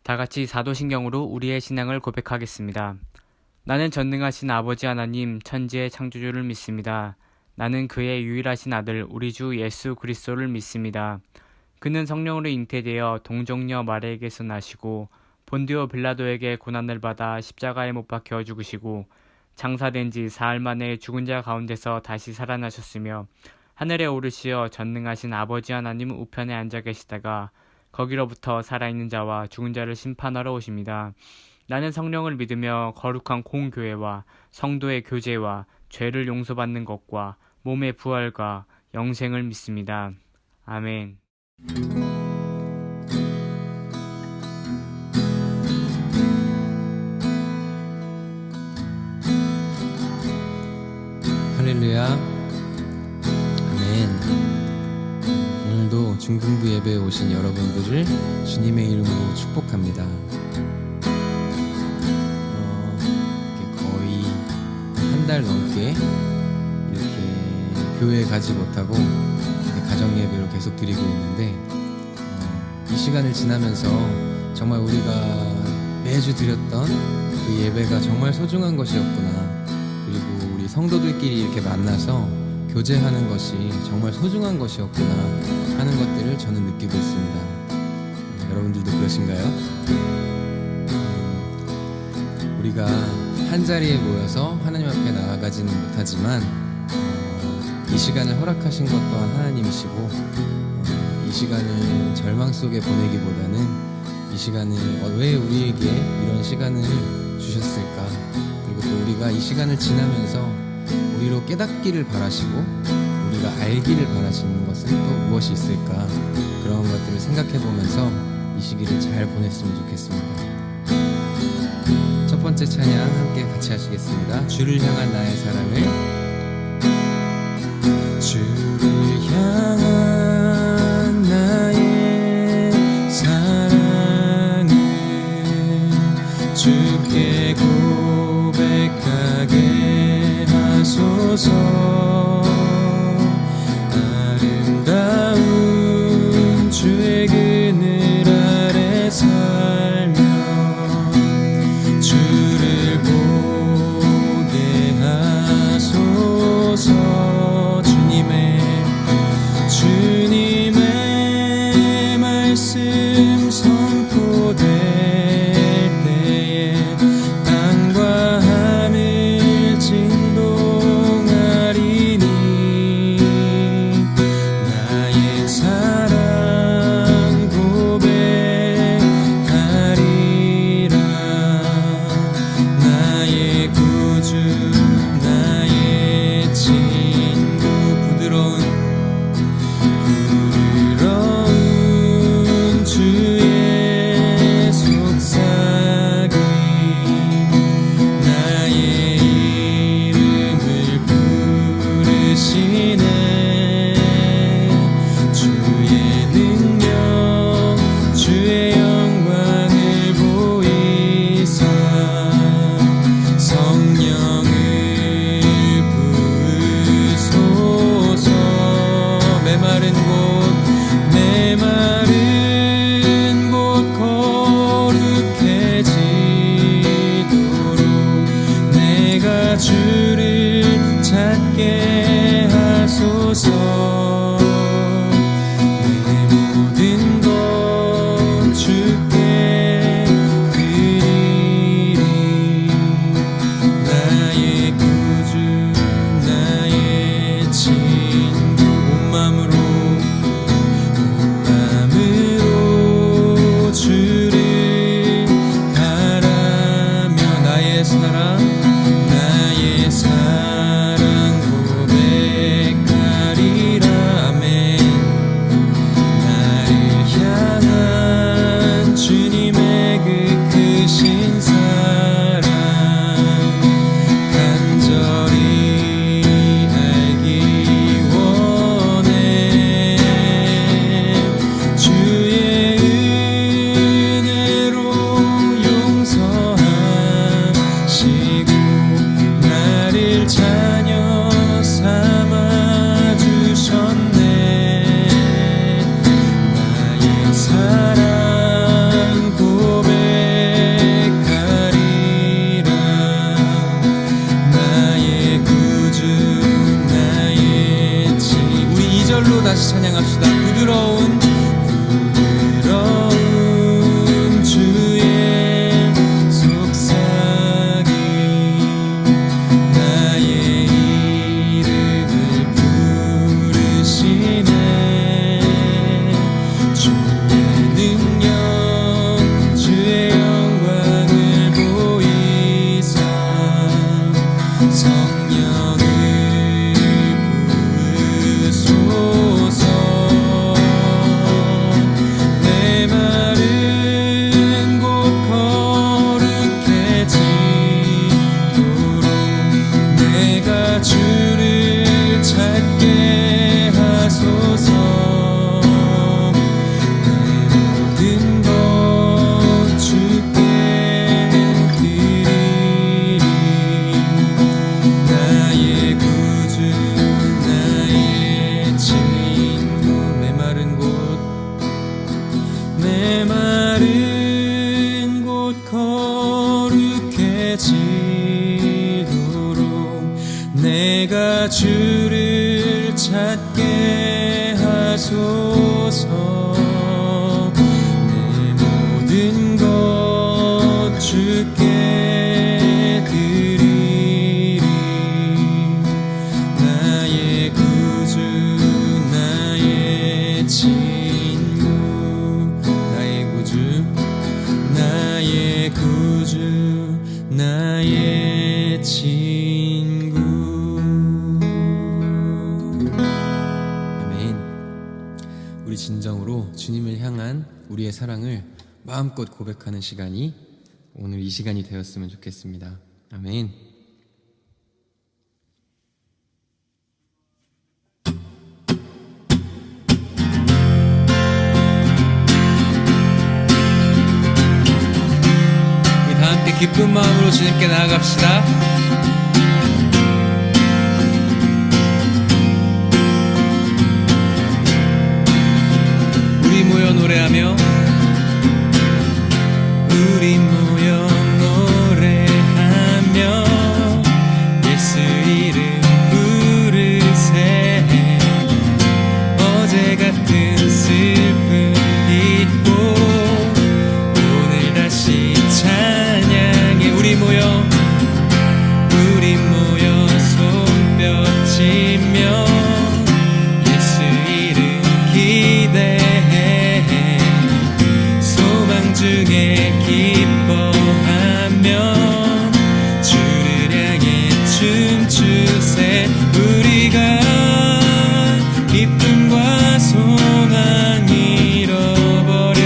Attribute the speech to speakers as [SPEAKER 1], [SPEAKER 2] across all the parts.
[SPEAKER 1] 다 같이 사도신경으로 우리의 신앙을 고백하겠습니다. 나는 전능하신 아버지 하나님 천지의 창조주를 믿습니다. 나는 그의 유일하신 아들 우리 주 예수 그리스도를 믿습니다. 그는 성령으로 잉태되어 동정녀 마리아에게서 나시고 본디오 빌라도에게 고난을 받아 십자가에 못 박혀 죽으시고 장사된 지 사흘 만에 죽은 자 가운데서 다시 살아나셨으며 하늘에 오르시어 전능하신 아버지 하나님 우편에 앉아 계시다가 거기로부터 살아있는 자와 죽은 자를 심판하러 오십니다. 나는 성령을 믿으며 거룩한 공교회와 성도의 교제와 죄를 용서받는 것과 몸의 부활과 영생을 믿습니다. 아멘.
[SPEAKER 2] 할렐루야. 아멘. 오늘도 중등부 예배에 오신 여러분들을 주님의 이름으로 축복합니다. 거의 한 달 넘게 이렇게 교회에 가지 못하고 가정 예배로 계속 드리고 있는데 이 시간을 지나면서 정말 우리가 매주 드렸던 그 예배가 정말 소중한 것이었구나, 그리고 우리 성도들끼리 이렇게 만나서 교제하는 것이 정말 소중한 것이었구나 하는 것들을 저는 느끼고 있습니다. 여러분들도 그러신가요? 우리가 한 자리에 모여서 하나님 앞에 나아가지는 못하지만 이 시간을 허락하신 것 또한 하나님이시고, 이 시간을 절망 속에 보내기보다는 이 시간을 왜 우리에게 이런 시간을 주셨을까, 그리고 또 우리가 이 시간을 지나면서 우리로 깨닫기를 바라시고 우리가 알기를 바라시는 것은 또 무엇이 있을까, 그런 것들을 생각해 보면서 이 시기를 잘 보냈으면 좋겠습니다. 첫 번째 찬양 함께 같이 하시겠습니다. 주를 향한 나의 사랑을. 주를 향한 나의 사랑을 주께 고백하게 하소서. 아름다운 주의 그늘 아래 살며 주를 보게 하소서. 주님의 말씀 선포될 때에 땅과 하늘 진동하리니 나의 사랑 고백하리라. 나의 구주 나의 친구 부드러운 주의 속삭임 나의 이름을 부르시네. 주의 능력 주의 영광을 보이사 성령을 부으소서. 메마른 곳 거룩해지도록 내가 주를 찾게 하소서. 내 모든 것 주께 드리리. 나의 구주 나의 친구 온 마음으로 주를 바라며 나의 사랑 고백하리라. 아멘. 나를 향한 주님의 그 크신 사랑 간절히 알기 원해. 주의 용서하시고 나를 자녀 삼아 주셨네. 나의 주옵소서. 내 모든 것 주께 드리리. 나의 구주 나의 친구, 나의 구주 나의 구주 나의 친구. 아멘. 우리 진정으로 주님을 향한 우리의 사랑을 마음껏 고백하는 시간이 오늘 이 시간이 되었으면 좋겠습니다. 아멘. 우리 다 함께 기쁜 마음으로 주님께 나아갑시다. 우리 모여 노래하며, 우리 모여 노래하며 예수 이름 부르세. 어제 같은 슬픔 잊고 오늘 다시 찬양해. 우리 모여 손뼉치며 예수 이름 기대해. 소망 중에 기뻐하며 주를 향해 춤추세. 우리가 기쁨과 소망 잃어버려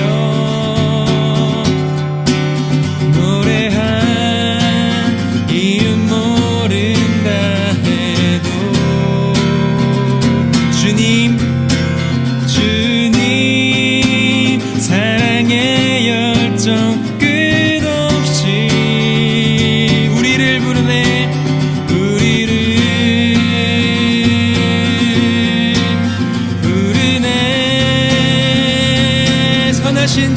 [SPEAKER 2] 노래한 이유 모른다 해도 주님 사랑의 열정 끝없이 우리를 부르네. 우리를 부르네. 선하신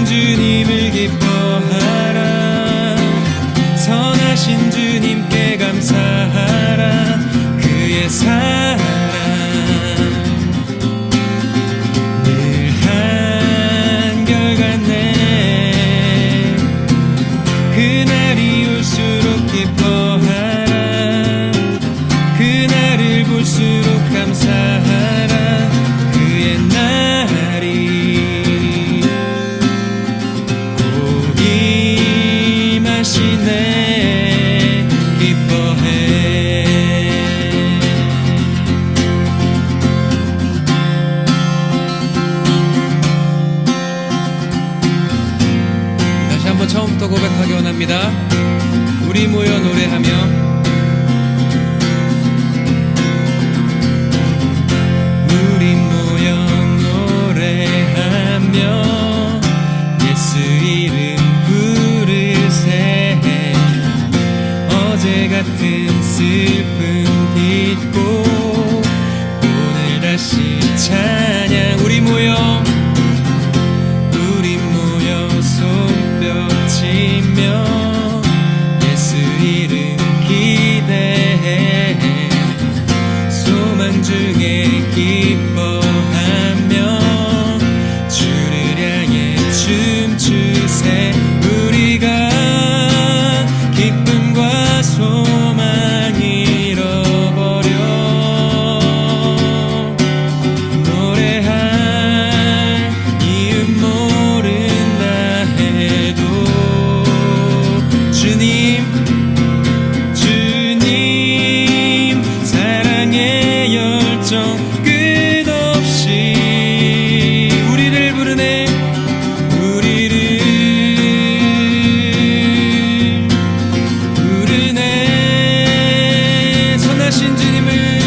[SPEAKER 2] 주님을 기뻐하라. 선하신 주님께 감사하라. 그의 사랑 늘 한결같네. 그날이 올수록 기뻐하라. 그날을 볼수록 감사하라. 그의 날이 곧 임하시네. 기뻐해. 다시 한번 처음부터 고백하기 원합니다. 우리 모여 노래하며, 우리 모여 노래하며 예수 이름 부르세. 어제 같은 슬픔 잊고 오늘 다시 찬양. 우리 모여 손뼉치며 예수 이름 기대해. 소망 중에 기뻐하며 주를 향해 춤추세. 우리가 기쁨과 소망 잃어버려 노래할 이유 모른다 해도 주님 사랑의 열정 끝없이 우리를 부르네. 우리를 부르네. 선하신 주님을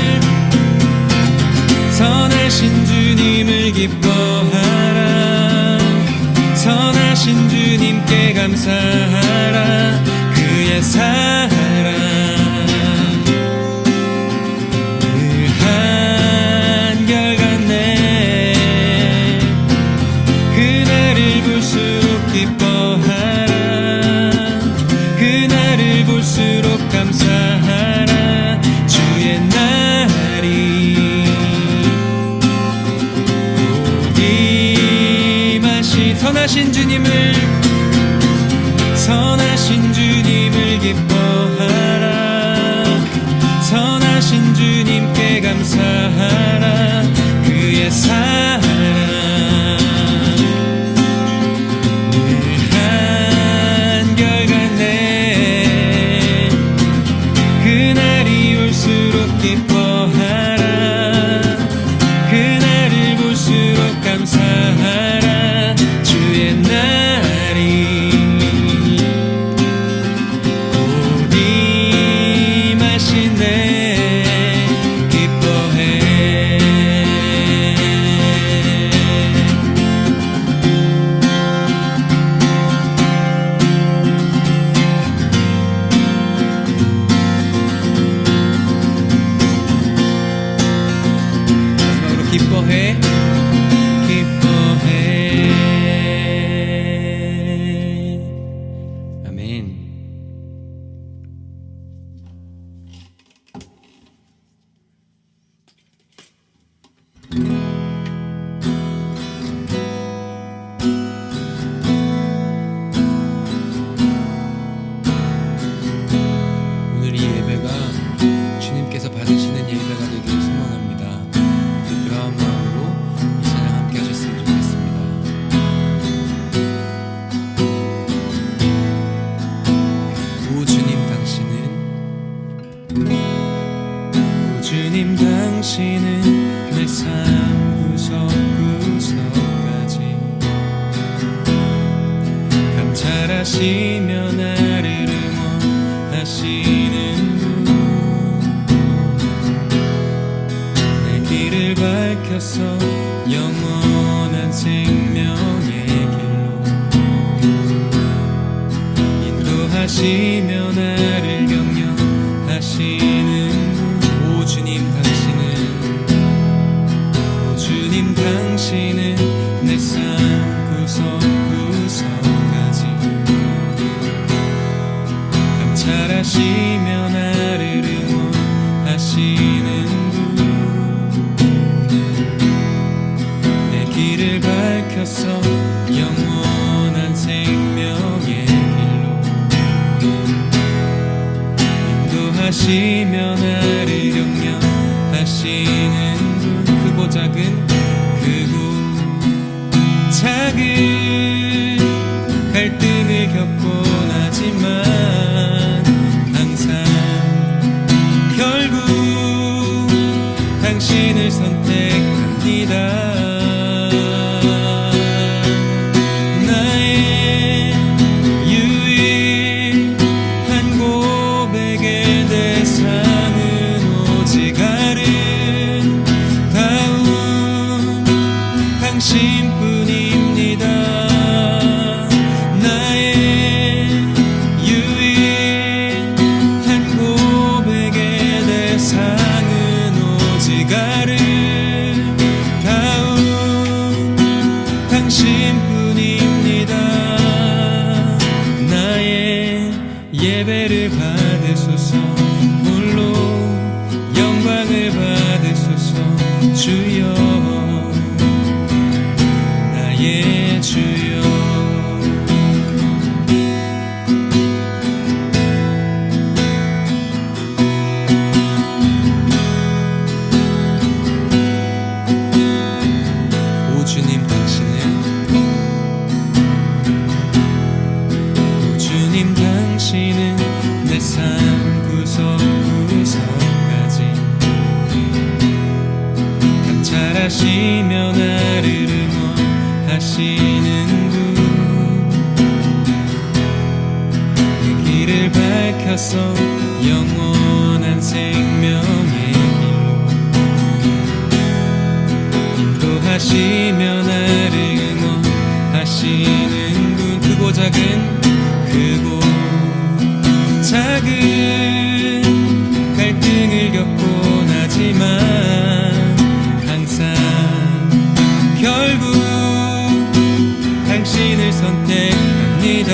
[SPEAKER 2] 기뻐하라. 선하신 주님께 감사하라. 그의 사랑 늘 한결같네. 그날을 볼수록 기뻐하라. 그날을 볼수록 감사하라. 주의 날이 선하신 주님을 기뻐하라. 선하신 주님께 감사하라. 그의 사랑 늘 한결같네. 그날이 올수록 기뻐하라. 그날을 볼수록 감사하라. 주의 날이 곧 임하시네. 기뻐해. 마지막으로 기뻐해. 아멘. 오늘 이 예배가 주님께서 받으시는 예배가 되길 소망합니다. 그런 마음으로 이 찬양 함께 하셨으면 좋겠습니다. 오 주님 당신은 내 삶 구석구석까지 감찰하시며 나를 응원하시는 분, 내 길을 밝혀서 영원한 생명의 길로 인도하시며 나를 격려하시는 분. 오 주님 당신은 내 삶 구석구석까지 감찰하시며 나를 응원하시는 분, 내 길을 밝혀서 영원한 생명의 길로 인도하시며 나를 격려하시는 분. 크고 작은 갈등을 겪곤 하지만 항상 결국 당신을 선택합니다. 나의 유일한 고백의 대상은 오직 아름다운 당신뿐입니다. 나의 유일한 고백의 대상은 오직 아름다운 당신뿐입니다. 나의 예배를 받으소서. 홀로 영광을 받으소서. 주여 나의 주여. 오 주님 당신은 내 삶 구석구석까지 감찰하시며 나를 응원하시는 분, 그 길을 밝혀서 영원한 생명의 길로 인도하시며 나를 응원하시는 분. 크고 작은 갈등을 겪곤 하지만 항상 결국 당신을 선택합니다.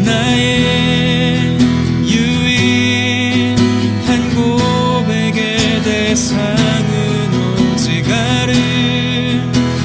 [SPEAKER 2] 나의 유일한 고백의 대상은 오직 아름다운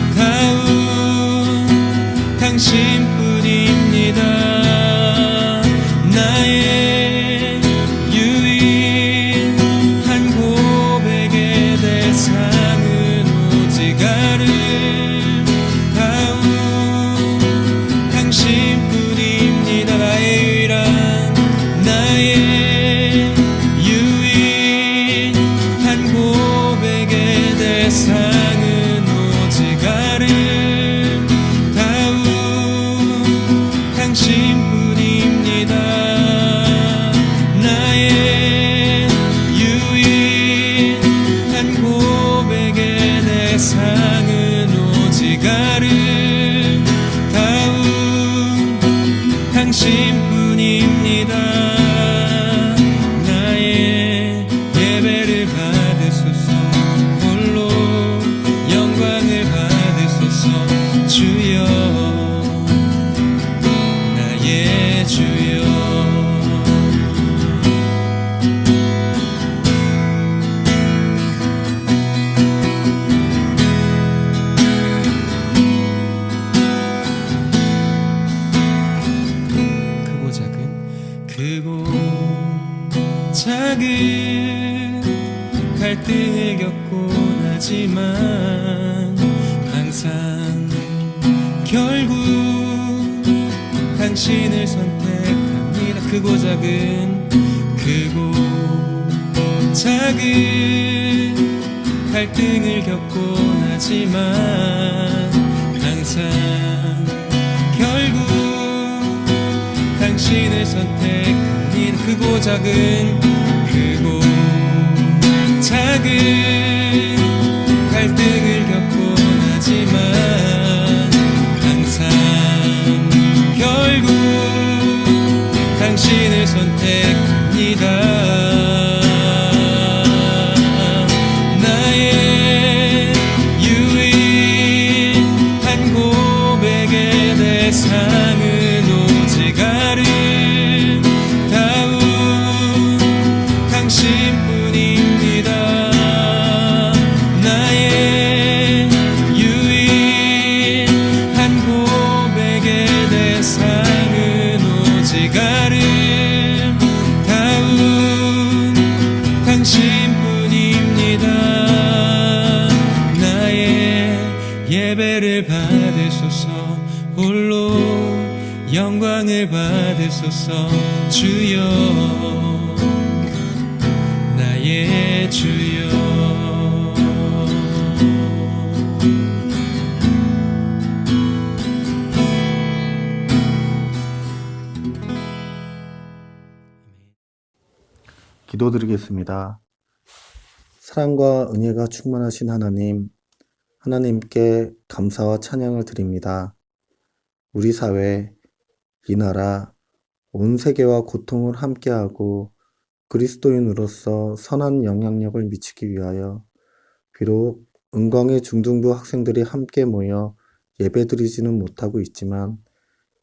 [SPEAKER 2] 받으소서. 홀로 영광을 받으소서. 주여 나의 주여. 크고 작은 갈등을 겪곤 하지만 항상 결국 당신을 선택합니다. 크고 작은 갈등을 겪곤 하지만 항상 결국 당신을 선택합니다. 크고 작은 갈등을 겪곤 하지만 항상 결국 당신을 선택합니다. 나의 유일한 고백의 대상은 오직 아름다운 당신뿐입니다. 나의 유일한 고백의 대상은 오직 아름다운 당신뿐입니다. 나의 예배를 받으소서. 홀로 영광을 받으소서. 주여 나의 주여.
[SPEAKER 3] 기도드리겠습니다. 사랑과 은혜가 충만하신 하나님, 하나님께 감사와 찬양을 드립니다. 우리 사회, 이 나라, 온 세계와 고통을 함께하고 그리스도인으로서 선한 영향력을 미치기 위하여 비록 은광의 중등부 학생들이 함께 모여 예배드리지는 못하고 있지만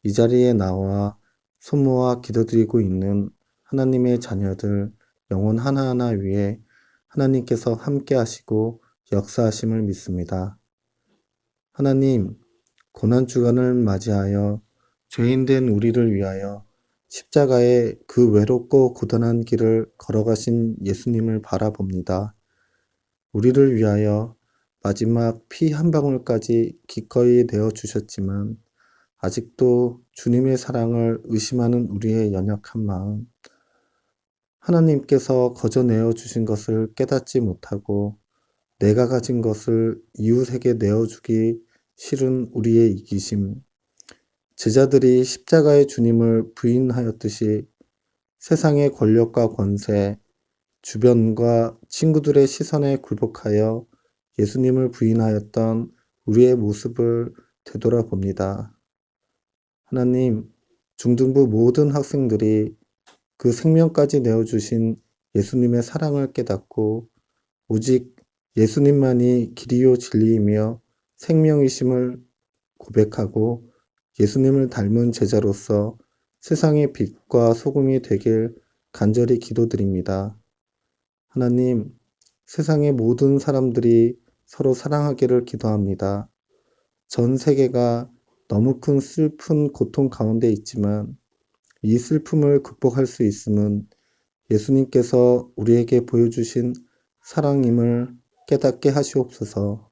[SPEAKER 3] 이 자리에 나와 손모아 기도드리고 있는 하나님의 자녀들 영혼 하나하나 위에 하나님께서 함께 하시고 역사하심을 믿습니다. 하나님, 고난주간을 맞이하여 죄인된 우리를 위하여 십자가의 그 외롭고 고단한 길을 걸어가신 예수님을 바라봅니다. 우리를 위하여 마지막 피 한 방울까지 기꺼이 내어주셨지만 아직도 주님의 사랑을 의심하는 우리의 연약한 마음, 하나님께서 거저 내어주신 것을 깨닫지 못하고 내가 가진 것을 이웃에게 내어주기 싫은 우리의 이기심, 제자들이 십자가의 주님을 부인하였듯이 세상의 권력과 권세, 주변과 친구들의 시선에 굴복하여 예수님을 부인하였던 우리의 모습을 되돌아봅니다. 하나님, 중등부 모든 학생들이 그 생명까지 내어주신 예수님의 사랑을 깨닫고 오직 예수님만이 길이요 진리이며 생명이심을 고백하고 예수님을 닮은 제자로서 세상의 빛과 소금이 되길 간절히 기도드립니다. 하나님, 세상의 모든 사람들이 서로 사랑하기를 기도합니다. 전 세계가 너무 큰 슬픈 고통 가운데 있지만 이 슬픔을 극복할 수 있음은 예수님께서 우리에게 보여주신 사랑임을 깨닫게 하시옵소서.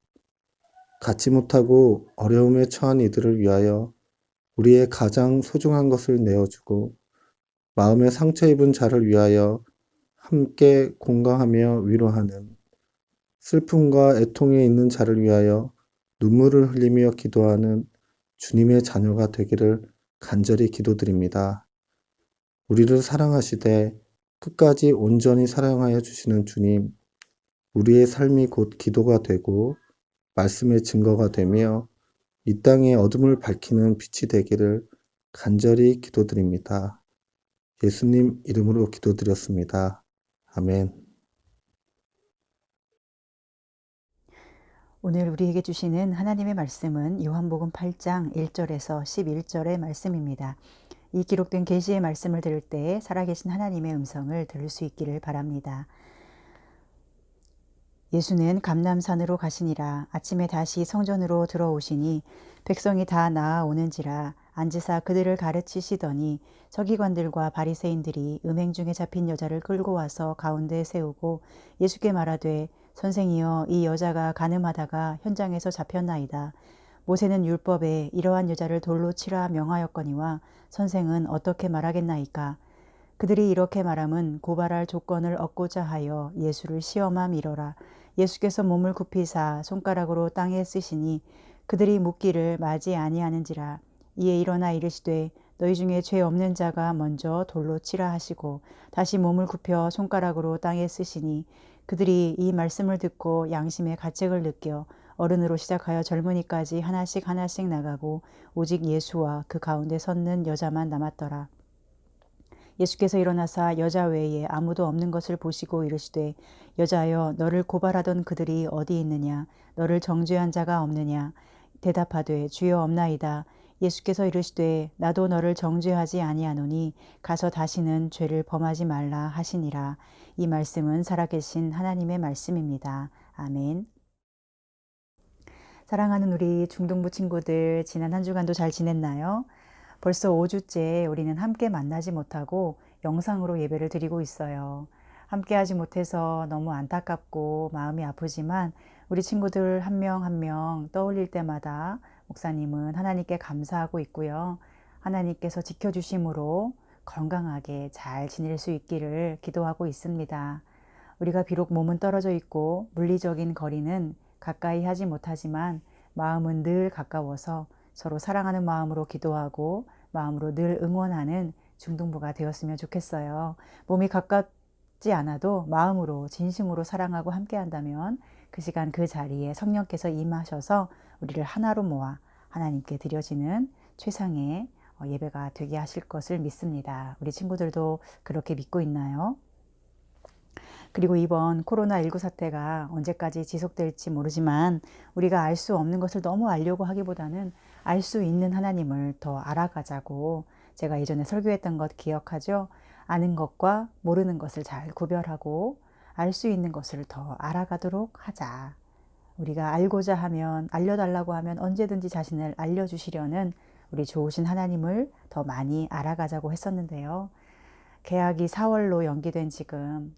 [SPEAKER 3] 갖지 못하고 어려움에 처한 이들을 위하여 우리의 가장 소중한 것을 내어주고 마음에 상처 입은 자를 위하여 함께 공감하며 위로하는, 슬픔과 애통에 있는 자를 위하여 눈물을 흘리며 기도하는 주님의 자녀가 되기를 간절히 기도드립니다. 우리를 사랑하시되 끝까지 온전히 사랑하여 주시는 주님, 우리의 삶이 곧 기도가 되고 말씀의 증거가 되며 이 땅의 어둠을 밝히는 빛이 되기를 간절히 기도드립니다. 예수님 이름으로 기도드렸습니다. 아멘.
[SPEAKER 4] 오늘 우리에게 주시는 하나님의 말씀은 요한복음 8장 1절에서 11절의 말씀입니다. 이 기록된 계시의 말씀을 들을 때 살아계신 하나님의 음성을 들을 수 있기를 바랍니다. 예수는 감람산으로 가시니라. 아침에 다시 성전으로 들어오시니 백성이 다 나아오는지라. 앉으사 그들을 가르치시더니 서기관들과 바리새인들이 음행 중에 잡힌 여자를 끌고 와서 가운데에 세우고 예수께 말하되 선생이여, 이 여자가 간음하다가 현장에서 잡혔나이다. 모세는 율법에 이러한 여자를 돌로 치라 명하였거니와 선생은 어떻게 말하겠나이까. 그들이 이렇게 말함은 고발할 조건을 얻고자 하여 예수를 시험함이로라. 예수께서 몸을 굽히사 손가락으로 땅에 쓰시니 그들이 묻기를 맞이 아니하는지라. 이에 일어나 이르시되 너희 중에 죄 없는 자가 먼저 돌로 치라 하시고 다시 몸을 굽혀 손가락으로 땅에 쓰시니 그들이 이 말씀을 듣고 양심의 가책을 느껴 어른으로 시작하여 젊은이까지 하나씩 하나씩 나가고 오직 예수와 그 가운데 섰는 여자만 남았더라. 예수께서 일어나사 여자 외에 아무도 없는 것을 보시고 이르시되 여자여, 너를 고발하던 그들이 어디 있느냐? 너를 정죄한 자가 없느냐? 대답하되 주여, 없나이다. 예수께서 이르시되 나도 너를 정죄하지 아니하노니 가서 다시는 죄를 범하지 말라 하시니라. 이 말씀은 살아계신 하나님의 말씀입니다. 아멘. 사랑하는 우리 중동부 친구들, 지난 한 주간도 잘 지냈나요? 벌써 5주째 우리는 함께 만나지 못하고 영상으로 예배를 드리고 있어요. 함께 하지 못해서 너무 안타깝고 마음이 아프지만 우리 친구들 한 명 한 명 떠올릴 때마다 목사님은 하나님께 감사하고 있고요. 하나님께서 지켜주심으로 건강하게 잘 지낼 수 있기를 기도하고 있습니다. 우리가 비록 몸은 떨어져 있고 물리적인 거리는 가까이 하지 못하지만 마음은 늘 가까워서 서로 사랑하는 마음으로 기도하고 마음으로 늘 응원하는 중동부가 되었으면 좋겠어요. 몸이 가깝지 않아도 마음으로 진심으로 사랑하고 함께 한다면 그 시간 그 자리에 성령께서 임하셔서 우리를 하나로 모아 하나님께 드려지는 최상의 예배가 되게 하실 것을 믿습니다. 우리 친구들도 그렇게 믿고 있나요? 그리고 이번 코로나19 사태가 언제까지 지속될지 모르지만 우리가 알 수 없는 것을 너무 알려고 하기보다는 알 수 있는 하나님을 더 알아가자고 제가 예전에 설교했던 것 기억하죠? 아는 것과 모르는 것을 잘 구별하고 알 수 있는 것을 더 알아가도록 하자. 우리가 알고자 하면, 알려달라고 하면 언제든지 자신을 알려주시려는 우리 좋으신 하나님을 더 많이 알아가자고 했었는데요. 개학이 4월로 연기된 지금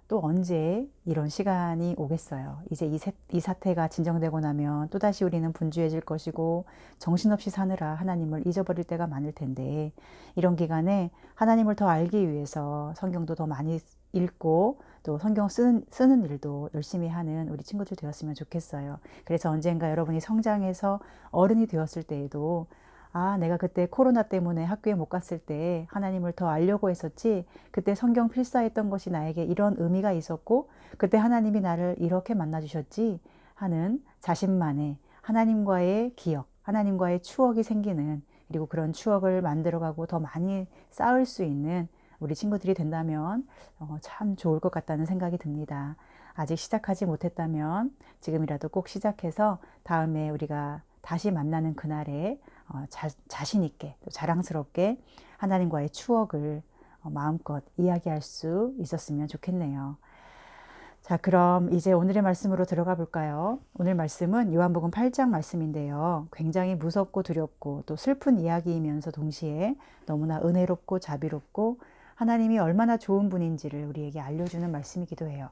[SPEAKER 4] 또 언제 이런 시간이 오겠어요. 이제 이 사태가 진정되고 나면 또다시 우리는 분주해질 것이고 정신없이 사느라 하나님을 잊어버릴 때가 많을 텐데 이런 기간에 하나님을 더 알기 위해서 성경도 더 많이 읽고 또 성경 쓰는 일도 열심히 하는 우리 친구들 되었으면 좋겠어요. 그래서 언젠가 여러분이 성장해서 어른이 되었을 때에도 내가 그때 코로나 때문에 학교에 못 갔을 때 하나님을 더 알려고 했었지, 그때 성경 필사했던 것이 나에게 이런 의미가 있었고 그때 하나님이 나를 이렇게 만나주셨지 하는 자신만의 하나님과의 기억, 하나님과의 추억이 생기는, 그리고 그런 추억을 만들어가고 더 많이 쌓을 수 있는 우리 친구들이 된다면 참 좋을 것 같다는 생각이 듭니다. 아직 시작하지 못했다면 지금이라도 꼭 시작해서 다음에 우리가 다시 만나는 그날에 자신 있게 또 자랑스럽게 하나님과의 추억을 마음껏 이야기할 수 있었으면 좋겠네요. 자, 그럼 이제 오늘의 말씀으로 들어가 볼까요? 오늘 말씀은 요한복음 8장 말씀인데요. 굉장히 무섭고 두렵고 또 슬픈 이야기이면서 동시에 너무나 은혜롭고 자비롭고 하나님이 얼마나 좋은 분인지를 우리에게 알려주는 말씀이기도 해요.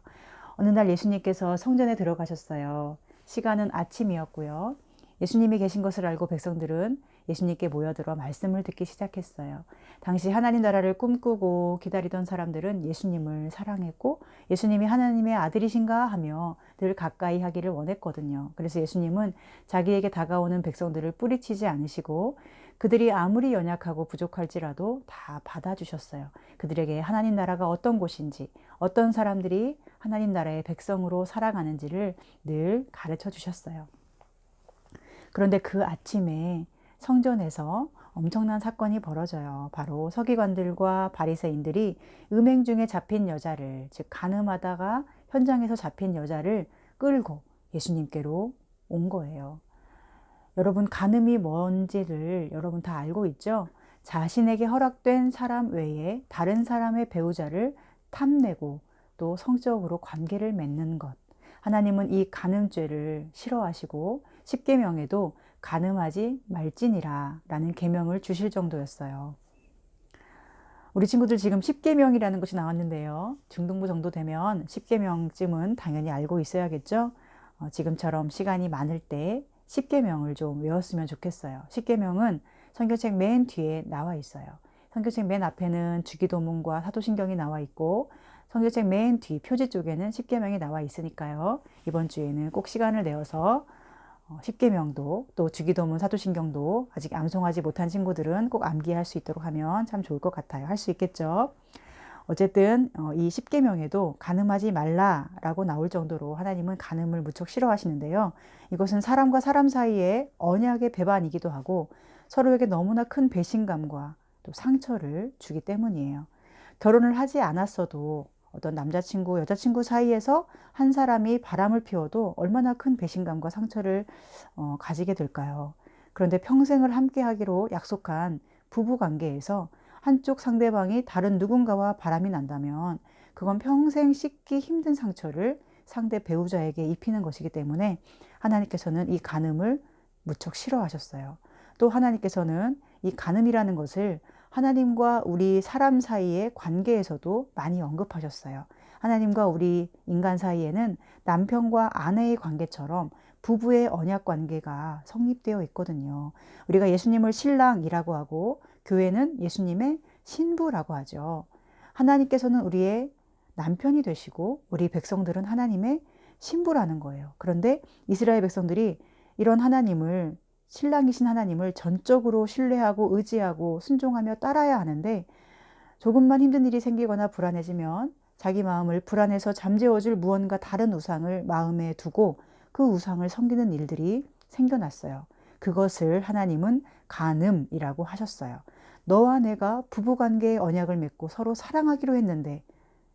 [SPEAKER 4] 어느 날 예수님께서 성전에 들어가셨어요. 시간은 아침이었고요. 예수님이 계신 것을 알고 백성들은 예수님께 모여들어 말씀을 듣기 시작했어요. 당시 하나님 나라를 꿈꾸고 기다리던 사람들은 예수님을 사랑했고 예수님이 하나님의 아들이신가 하며 늘 가까이 하기를 원했거든요. 그래서 예수님은 자기에게 다가오는 백성들을 뿌리치지 않으시고 그들이 아무리 연약하고 부족할지라도 다 받아주셨어요. 그들에게 하나님 나라가 어떤 곳인지, 어떤 사람들이 하나님 나라의 백성으로 살아가는지를 늘 가르쳐 주셨어요. 그런데 그 아침에 성전에서 엄청난 사건이 벌어져요. 바로 서기관들과 바리새인들이 음행 중에 잡힌 여자를, 즉 간음하다가 현장에서 잡힌 여자를 끌고 예수님께로 온 거예요. 여러분, 간음이 뭔지를 여러분 다 알고 있죠? 자신에게 허락된 사람 외에 다른 사람의 배우자를 탐내고 또 성적으로 관계를 맺는 것. 하나님은 이 간음죄를 싫어하시고 십계명에도 간음하지 말지니라 라는 계명을 주실 정도였어요. 우리 친구들 지금 십계명이라는 것이 나왔는데요. 중등부 정도 되면 십계명쯤은 당연히 알고 있어야겠죠? 지금처럼 시간이 많을 때 십계명을 좀 외웠으면 좋겠어요. 십계명은 성경책 맨 뒤에 나와 있어요. 성경책 맨 앞에는 주기도문과 사도신경이 나와 있고 성경책 맨 뒤 표지 쪽에는 십계명이 나와 있으니까요. 이번 주에는 꼭 시간을 내어서 십계명도 또 주기도문 사도신경도 아직 암송하지 못한 친구들은 꼭 암기할 수 있도록 하면 참 좋을 것 같아요. 할 수 있겠죠. 어쨌든 이 십계명에도 간음하지 말라라고 나올 정도로 하나님은 간음을 무척 싫어하시는데요. 이것은 사람과 사람 사이의 언약의 배반이기도 하고 서로에게 너무나 큰 배신감과 또 상처를 주기 때문이에요. 결혼을 하지 않았어도 어떤 남자친구, 여자친구 사이에서 한 사람이 바람을 피워도 얼마나 큰 배신감과 상처를 가지게 될까요? 그런데 평생을 함께 하기로 약속한 부부 관계에서 한쪽 상대방이 다른 누군가와 바람이 난다면 그건 평생 씻기 힘든 상처를 상대 배우자에게 입히는 것이기 때문에 하나님께서는 이 간음을 무척 싫어하셨어요. 또 하나님께서는 이 간음이라는 것을 하나님과 우리 사람 사이의 관계에서도 많이 언급하셨어요. 하나님과 우리 인간 사이에는 남편과 아내의 관계처럼 부부의 언약 관계가 성립되어 있거든요. 우리가 예수님을 신랑이라고 하고 교회는 예수님의 신부라고 하죠. 하나님께서는 우리의 남편이 되시고 우리 백성들은 하나님의 신부라는 거예요. 그런데 이스라엘 백성들이 이런 하나님을 신랑이신 하나님을 전적으로 신뢰하고 의지하고 순종하며 따라야 하는데 조금만 힘든 일이 생기거나 불안해지면 자기 마음을 불안해서 잠재워줄 무언가 다른 우상을 마음에 두고 그 우상을 섬기는 일들이 생겨났어요. 그것을 하나님은 간음이라고 하셨어요. 너와 내가 부부관계의 언약을 맺고 서로 사랑하기로 했는데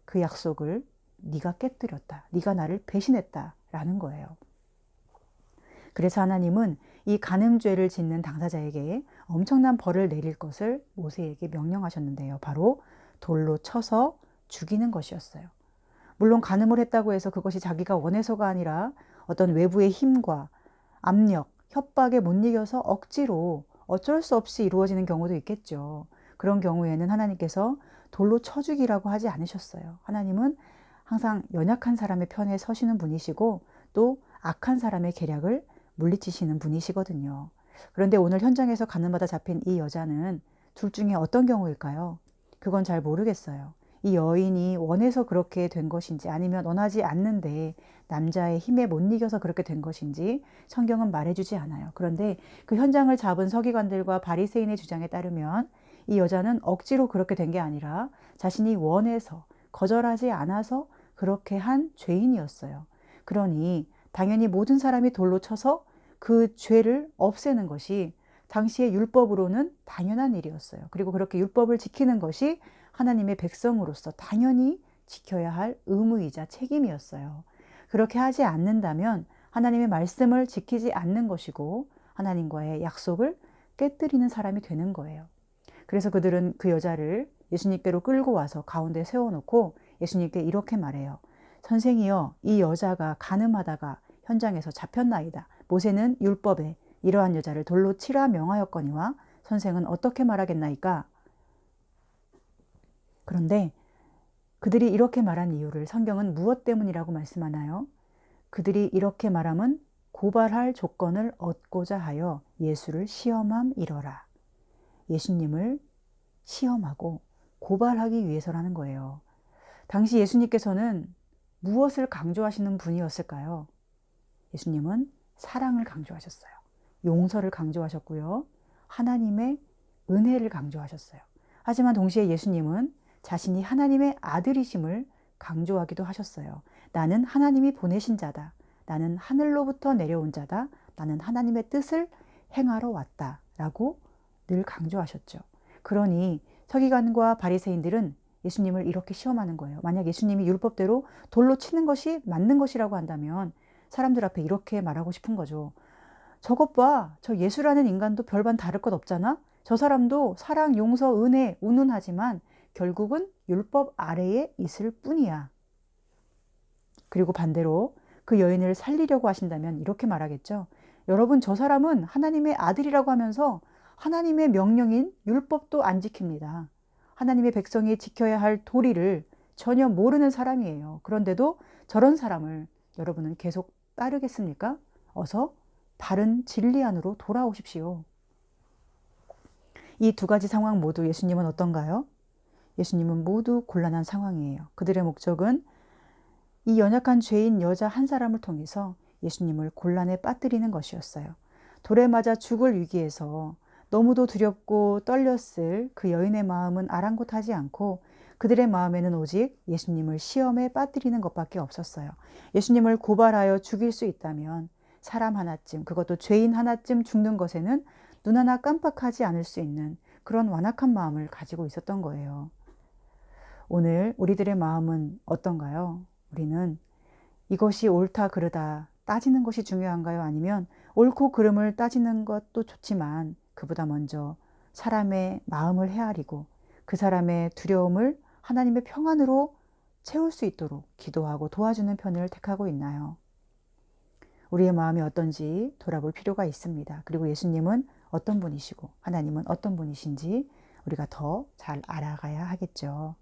[SPEAKER 4] 그 약속을 네가 깨뜨렸다. 네가 나를 배신했다라는 거예요. 그래서 하나님은 이 간음죄를 짓는 당사자에게 엄청난 벌을 내릴 것을 모세에게 명령하셨는데요. 바로 돌로 쳐서 죽이는 것이었어요. 물론 간음을 했다고 해서 그것이 자기가 원해서가 아니라 어떤 외부의 힘과 압력, 협박에 못 이겨서 억지로 어쩔 수 없이 이루어지는 경우도 있겠죠. 그런 경우에는 하나님께서 돌로 쳐 죽이라고 하지 않으셨어요. 하나님은 항상 연약한 사람의 편에 서시는 분이시고 또 악한 사람의 계략을 물리치시는 분이시거든요. 그런데 오늘 현장에서 간음받아 잡힌 이 여자는 둘 중에 어떤 경우일까요? 그건 잘 모르겠어요. 이 여인이 원해서 그렇게 된 것인지 아니면 원하지 않는데 남자의 힘에 못 이겨서 그렇게 된 것인지 성경은 말해주지 않아요. 그런데 그 현장을 잡은 서기관들과 바리새인의 주장에 따르면 이 여자는 억지로 그렇게 된 게 아니라 자신이 원해서 거절하지 않아서 그렇게 한 죄인이었어요. 그러니 당연히 모든 사람이 돌로 쳐서 그 죄를 없애는 것이 당시의 율법으로는 당연한 일이었어요. 그리고 그렇게 율법을 지키는 것이 하나님의 백성으로서 당연히 지켜야 할 의무이자 책임이었어요. 그렇게 하지 않는다면 하나님의 말씀을 지키지 않는 것이고 하나님과의 약속을 깨뜨리는 사람이 되는 거예요. 그래서 그들은 그 여자를 예수님께로 끌고 와서 가운데 세워놓고 예수님께 이렇게 말해요. 선생이여, 이 여자가 간음하다가 현장에서 잡혔나이다. 모세는 율법에 이러한 여자를 돌로 치라 명하였거니와 선생은 어떻게 말하겠나이까? 그런데 그들이 이렇게 말한 이유를 성경은 무엇 때문이라고 말씀하나요? 그들이 이렇게 말함은 고발할 조건을 얻고자 하여 예수를 시험함이러라. 예수님을 시험하고 고발하기 위해서라는 거예요. 당시 예수님께서는 무엇을 강조하시는 분이었을까요? 예수님은 사랑을 강조하셨어요. 용서를 강조하셨고요. 하나님의 은혜를 강조하셨어요. 하지만 동시에 예수님은 자신이 하나님의 아들이심을 강조하기도 하셨어요. 나는 하나님이 보내신 자다. 나는 하늘로부터 내려온 자다. 나는 하나님의 뜻을 행하러 왔다. 라고 늘 강조하셨죠. 그러니 서기관과 바리새인들은 예수님을 이렇게 시험하는 거예요. 만약 예수님이 율법대로 돌로 치는 것이 맞는 것이라고 한다면 사람들 앞에 이렇게 말하고 싶은 거죠. 저것 봐. 저 예수라는 인간도 별반 다를 것 없잖아. 저 사람도 사랑, 용서, 은혜, 운운하지만 결국은 율법 아래에 있을 뿐이야. 그리고 반대로 그 여인을 살리려고 하신다면 이렇게 말하겠죠. 여러분, 저 사람은 하나님의 아들이라고 하면서 하나님의 명령인 율법도 안 지킵니다. 하나님의 백성이 지켜야 할 도리를 전혀 모르는 사람이에요. 그런데도 저런 사람을 여러분은 계속 따르겠습니까? 어서 바른 진리 안으로 돌아오십시오. 이 두 가지 상황 모두 예수님은 어떤가요? 예수님은 모두 곤란한 상황이에요. 그들의 목적은 이 연약한 죄인 여자 한 사람을 통해서 예수님을 곤란에 빠뜨리는 것이었어요. 돌에 맞아 죽을 위기에서 너무도 두렵고 떨렸을 그 여인의 마음은 아랑곳하지 않고 그들의 마음에는 오직 예수님을 시험에 빠뜨리는 것밖에 없었어요. 예수님을 고발하여 죽일 수 있다면 사람 하나쯤, 그것도 죄인 하나쯤 죽는 것에는 눈 하나 깜빡하지 않을 수 있는 그런 완악한 마음을 가지고 있었던 거예요. 오늘 우리들의 마음은 어떤가요? 우리는 이것이 옳다 그르다 따지는 것이 중요한가요? 아니면 옳고 그름을 따지는 것도 좋지만 그보다 먼저 사람의 마음을 헤아리고 그 사람의 두려움을 하나님의 평안으로 채울 수 있도록 기도하고 도와주는 편을 택하고 있나요? 우리의 마음이 어떤지 돌아볼 필요가 있습니다. 그리고 예수님은 어떤 분이시고 하나님은 어떤 분이신지 우리가 더 잘 알아가야 하겠죠.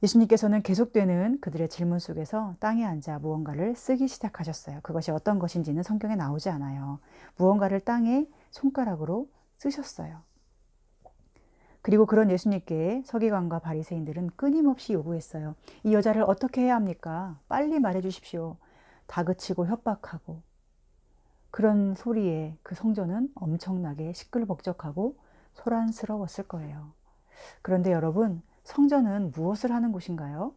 [SPEAKER 4] 예수님께서는 계속되는 그들의 질문 속에서 땅에 앉아 무언가를 쓰기 시작하셨어요. 그것이 어떤 것인지는 성경에 나오지 않아요. 무언가를 땅에 손가락으로 쓰셨어요. 그리고 그런 예수님께 서기관과 바리새인들은 끊임없이 요구했어요. 이 여자를 어떻게 해야 합니까? 빨리 말해 주십시오. 다그치고 협박하고 그런 소리에 그 성전은 엄청나게 시끌벅적하고 소란스러웠을 거예요. 그런데 여러분, 성전은 무엇을 하는 곳인가요?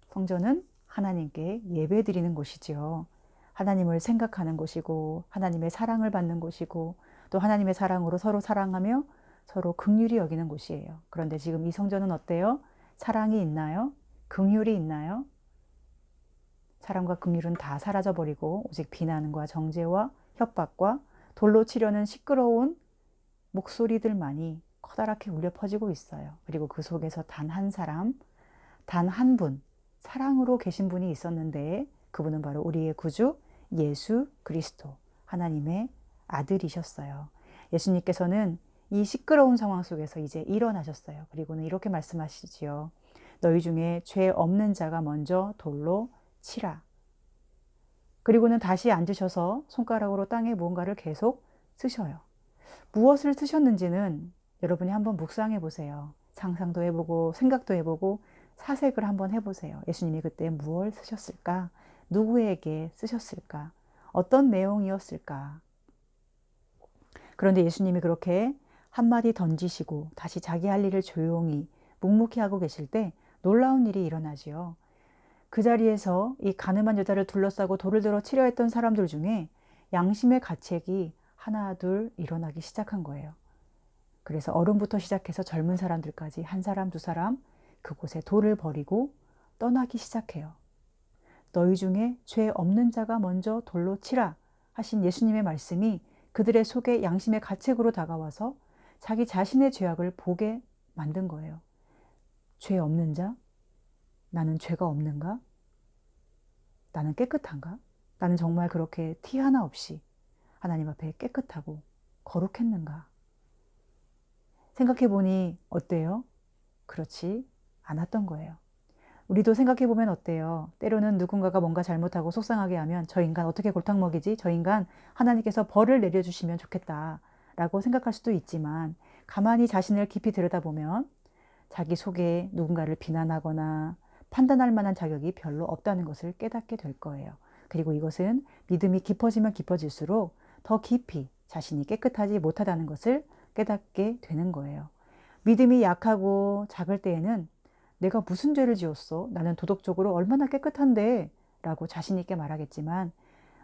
[SPEAKER 4] 성전은 하나님께 예배드리는 곳이지요. 하나님을 생각하는 곳이고 하나님의 사랑을 받는 곳이고 또 하나님의 사랑으로 서로 사랑하며 서로 긍휼히 여기는 곳이에요. 그런데 지금 이 성전은 어때요? 사랑이 있나요? 긍휼이 있나요? 사랑과 긍휼은 다 사라져버리고 오직 비난과 정죄와 협박과 돌로 치려는 시끄러운 목소리들만이 커다랗게 울려 퍼지고 있어요. 그리고 그 속에서 단 한 사람, 단 한 분, 사랑으로 계신 분이 있었는데 그분은 바로 우리의 구주 예수 그리스도, 하나님의 아들이셨어요. 예수님께서는 이 시끄러운 상황 속에서 이제 일어나셨어요. 그리고는 이렇게 말씀하시지요. 너희 중에 죄 없는 자가 먼저 돌로 치라. 그리고는 다시 앉으셔서 손가락으로 땅에 무언가를 계속 쓰셔요. 무엇을 쓰셨는지는 여러분이 한번 묵상해 보세요. 상상도 해보고 생각도 해보고 사색을 한번 해보세요. 예수님이 그때 무엇을 쓰셨을까? 누구에게 쓰셨을까? 어떤 내용이었을까? 그런데 예수님이 그렇게 한마디 던지시고 다시 자기 할 일을 조용히 묵묵히 하고 계실 때 놀라운 일이 일어나지요. 그 자리에서 이 가늠한 여자를 둘러싸고 돌을 들어 치려 했던 사람들 중에 양심의 가책이 하나 둘 일어나기 시작한 거예요. 그래서 어른부터 시작해서 젊은 사람들까지 한 사람 두 사람 그곳에 돌을 버리고 떠나기 시작해요. 너희 중에 죄 없는 자가 먼저 돌로 치라 하신 예수님의 말씀이 그들의 속에 양심의 가책으로 다가와서 자기 자신의 죄악을 보게 만든 거예요. 죄 없는 자? 나는 죄가 없는가? 나는 깨끗한가? 나는 정말 그렇게 티 하나 없이 하나님 앞에 깨끗하고 거룩했는가? 생각해보니 어때요? 그렇지 않았던 거예요. 우리도 생각해보면 어때요? 때로는 누군가가 뭔가 잘못하고 속상하게 하면 저 인간 어떻게 골탕 먹이지? 저 인간 하나님께서 벌을 내려주시면 좋겠다 라고 생각할 수도 있지만 가만히 자신을 깊이 들여다보면 자기 속에 누군가를 비난하거나 판단할 만한 자격이 별로 없다는 것을 깨닫게 될 거예요. 그리고 이것은 믿음이 깊어지면 깊어질수록 더 깊이 자신이 깨끗하지 못하다는 것을 깨닫게 되는 거예요. 믿음이 약하고 작을 때에는 내가 무슨 죄를 지었어? 나는 도덕적으로 얼마나 깨끗한데? 라고 자신 있게 말하겠지만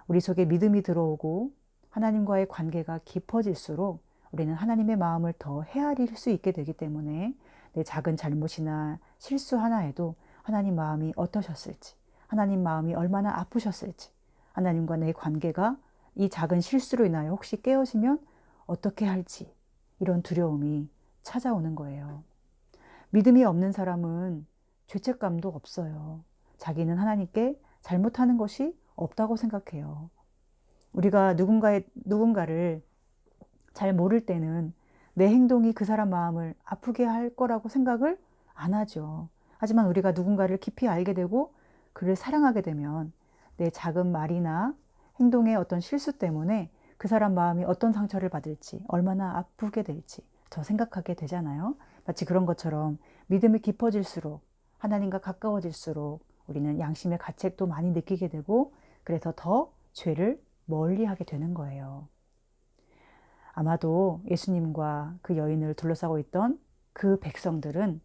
[SPEAKER 4] 우리 속에 믿음이 들어오고 하나님과의 관계가 깊어질수록 우리는 하나님의 마음을 더 헤아릴 수 있게 되기 때문에 내 작은 잘못이나 실수 하나에도 하나님 마음이 어떠셨을지, 하나님 마음이 얼마나 아프셨을지, 하나님과 내 관계가 이 작은 실수로 인하여 혹시 깨어지면 어떻게 할지 이런 두려움이 찾아오는 거예요. 믿음이 없는 사람은 죄책감도 없어요. 자기는 하나님께 잘못하는 것이 없다고 생각해요. 우리가 누군가를 잘 모를 때는 내 행동이 그 사람 마음을 아프게 할 거라고 생각을 안 하죠. 하지만 우리가 누군가를 깊이 알게 되고 그를 사랑하게 되면 내 작은 말이나 행동의 어떤 실수 때문에 그 사람 마음이 어떤 상처를 받을지, 얼마나 아프게 될지 더 생각하게 되잖아요. 마치 그런 것처럼 믿음이 깊어질수록, 하나님과 가까워질수록 우리는 양심의 가책도 많이 느끼게 되고, 그래서 더 죄를 멀리하게 되는 거예요. 아마도 예수님과 그 여인을 둘러싸고 있던 그 백성들은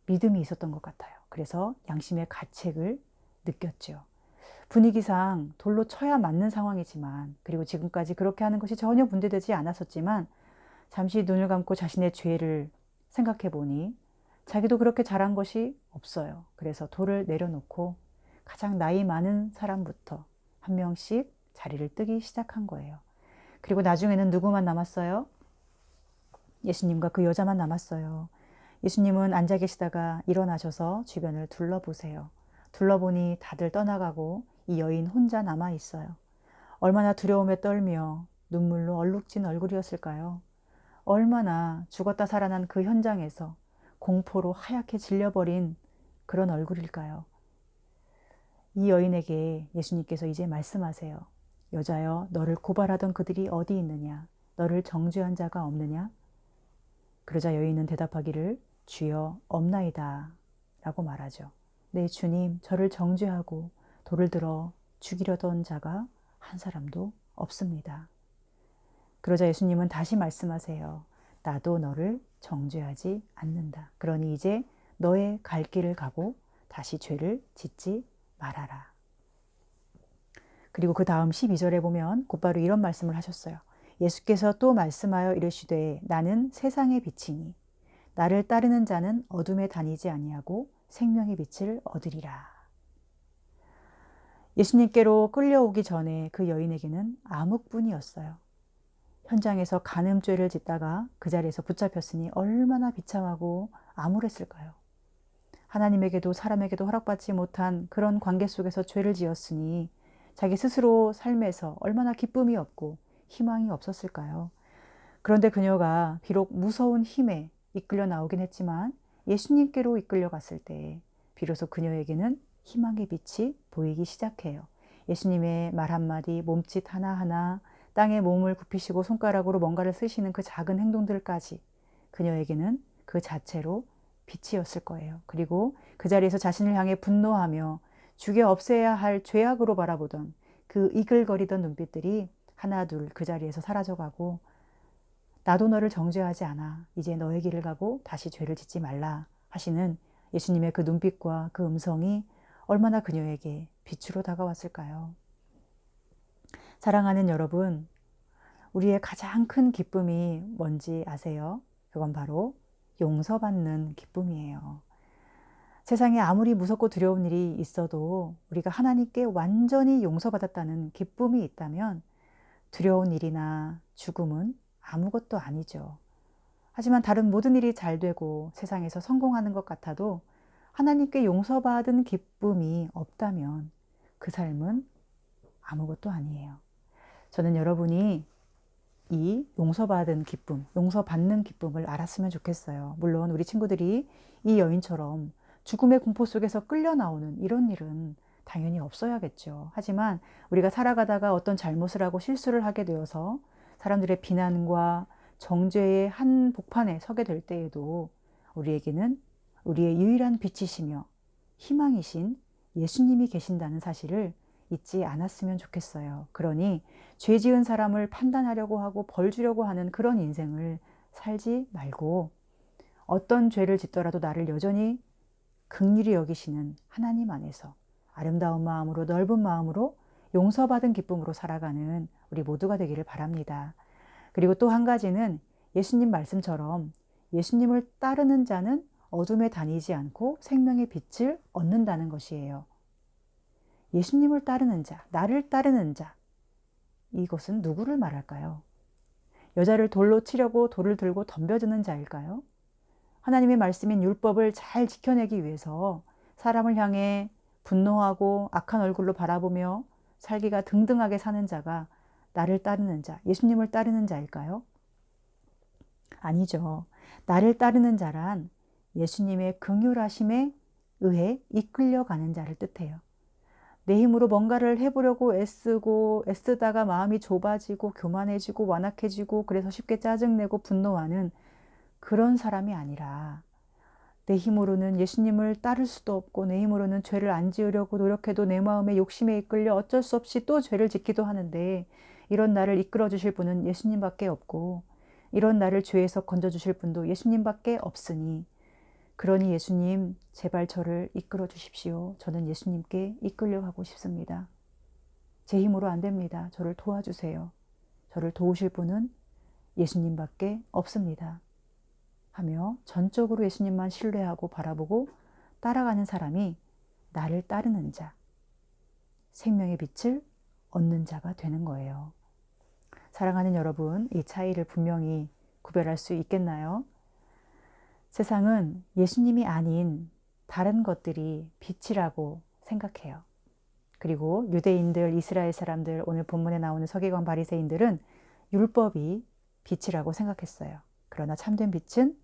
[SPEAKER 4] 믿음이 있었던 것 같아요. 그래서 양심의 가책을 느꼈죠. 분위기상 돌로 쳐야 맞는 상황이지만, 그리고 지금까지 그렇게 하는 것이 전혀 문제되지 않았었지만, 잠시 눈을 감고 자신의 죄를 생각해 보니 자기도 그렇게 잘한 것이 없어요. 그래서 돌을 내려놓고 가장 나이 많은 사람부터 한 명씩 자리를 뜨기 시작한 거예요. 그리고 나중에는 누구만 남았어요? 예수님과 그 여자만 남았어요. 예수님은 앉아 계시다가 일어나셔서 주변을 둘러보세요. 둘러보니 다들 떠나가고 이 여인 혼자 남아 있어요. 얼마나 두려움에 떨며 눈물로 얼룩진 얼굴이었을까요? 얼마나 죽었다 살아난 그 현장에서 공포로 하얗게 질려버린 그런 얼굴일까요? 이 여인에게 예수님께서 이제 말씀하세요. 여자여, 너를 고발하던 그들이 어디 있느냐? 너를 정죄한 자가 없느냐? 그러자 여인은 대답하기를 주여 없나이다 라고 말하죠. 네, 주님, 저를 정죄하고 돌을 들어 죽이려던 자가 한 사람도 없습니다. 그러자 예수님은 다시 말씀하세요. 나도 너를 정죄하지 않는다. 그러니 이제 너의 갈 길을 가고 다시 죄를 짓지 말아라. 그리고 그 다음 12절에 보면 곧바로 이런 말씀을 하셨어요. 예수께서 또 말씀하여 이르시되 나는 세상의 빛이니 나를 따르는 자는 어둠에 다니지 아니하고 생명의 빛을 얻으리라. 예수님께로 끌려오기 전에 그 여인에게는 암흑뿐이었어요. 현장에서 간음죄를 짓다가 그 자리에서 붙잡혔으니 얼마나 비참하고 암울했을까요? 하나님에게도 사람에게도 허락받지 못한 그런 관계 속에서 죄를 지었으니 자기 스스로 삶에서 얼마나 기쁨이 없고 희망이 없었을까요? 그런데 그녀가 비록 무서운 힘에 이끌려 나오긴 했지만 예수님께로 이끌려 갔을 때 비로소 그녀에게는 희망의 빛이 보이기 시작해요. 예수님의 말 한마디, 몸짓 하나하나, 땅에 몸을 굽히시고 손가락으로 뭔가를 쓰시는 그 작은 행동들까지 그녀에게는 그 자체로 빛이었을 거예요. 그리고 그 자리에서 자신을 향해 분노하며 죽여 없애야 할 죄악으로 바라보던 그 이글거리던 눈빛들이 하나 둘 그 자리에서 사라져가고 나도 너를 정죄하지 않아. 이제 너의 길을 가고 다시 죄를 짓지 말라 하시는 예수님의 그 눈빛과 그 음성이 얼마나 그녀에게 빛으로 다가왔을까요? 사랑하는 여러분, 우리의 가장 큰 기쁨이 뭔지 아세요? 그건 바로 용서받는 기쁨이에요. 세상에 아무리 무섭고 두려운 일이 있어도 우리가 하나님께 완전히 용서받았다는 기쁨이 있다면 두려운 일이나 죽음은 아무것도 아니죠. 하지만 다른 모든 일이 잘 되고 세상에서 성공하는 것 같아도 하나님께 용서받은 기쁨이 없다면 그 삶은 아무것도 아니에요. 저는 여러분이 이 용서받은 기쁨, 용서받는 기쁨을 알았으면 좋겠어요. 물론 우리 친구들이 이 여인처럼 죽음의 공포 속에서 끌려 나오는 이런 일은 당연히 없어야겠죠. 하지만 우리가 살아가다가 어떤 잘못을 하고 실수를 하게 되어서 사람들의 비난과 정죄의 한 복판에 서게 될 때에도 우리에게는 우리의 유일한 빛이시며 희망이신 예수님이 계신다는 사실을 잊지 않았으면 좋겠어요. 그러니 죄 지은 사람을 판단하려고 하고 벌 주려고 하는 그런 인생을 살지 말고 어떤 죄를 짓더라도 나를 여전히 긍휼히 여기시는 하나님 안에서 아름다운 마음으로 넓은 마음으로 용서받은 기쁨으로 살아가는 우리 모두가 되기를 바랍니다. 그리고 또 한 가지는 예수님 말씀처럼 예수님을 따르는 자는 어둠에 다니지 않고 생명의 빛을 얻는다는 것이에요. 예수님을 따르는 자, 나를 따르는 자, 이것은 누구를 말할까요? 여자를 돌로 치려고 돌을 들고 덤벼드는 자일까요? 하나님의 말씀인 율법을 잘 지켜내기 위해서 사람을 향해 분노하고 악한 얼굴로 바라보며 살기가 등등하게 사는 자가 나를 따르는 자, 예수님을 따르는 자일까요? 아니죠. 나를 따르는 자란 예수님의 긍휼하심에 의해 이끌려가는 자를 뜻해요. 내 힘으로 뭔가를 해보려고 애쓰다가 마음이 좁아지고 교만해지고 완악해지고 그래서 쉽게 짜증내고 분노하는 그런 사람이 아니라 내 힘으로는 예수님을 따를 수도 없고 내 힘으로는 죄를 안 지으려고 노력해도 내 마음의 욕심에 이끌려 어쩔 수 없이 또 죄를 짓기도 하는데 이런 나를 이끌어 주실 분은 예수님밖에 없고 이런 나를 죄에서 건져 주실 분도 예수님밖에 없으니 그러니 예수님 제발 저를 이끌어 주십시오. 저는 예수님께 이끌려가고 싶습니다. 제 힘으로 안 됩니다. 저를 도와주세요. 저를 도우실 분은 예수님밖에 없습니다. 하며 전적으로 예수님만 신뢰하고 바라보고 따라가는 사람이 나를 따르는 자, 생명의 빛을 얻는 자가 되는 거예요. 사랑하는 여러분, 이 차이를 분명히 구별할 수 있겠나요? 세상은 예수님이 아닌 다른 것들이 빛이라고 생각해요. 그리고 유대인들, 이스라엘 사람들, 오늘 본문에 나오는 서기관 바리새인들은 율법이 빛이라고 생각했어요. 그러나 참된 빛은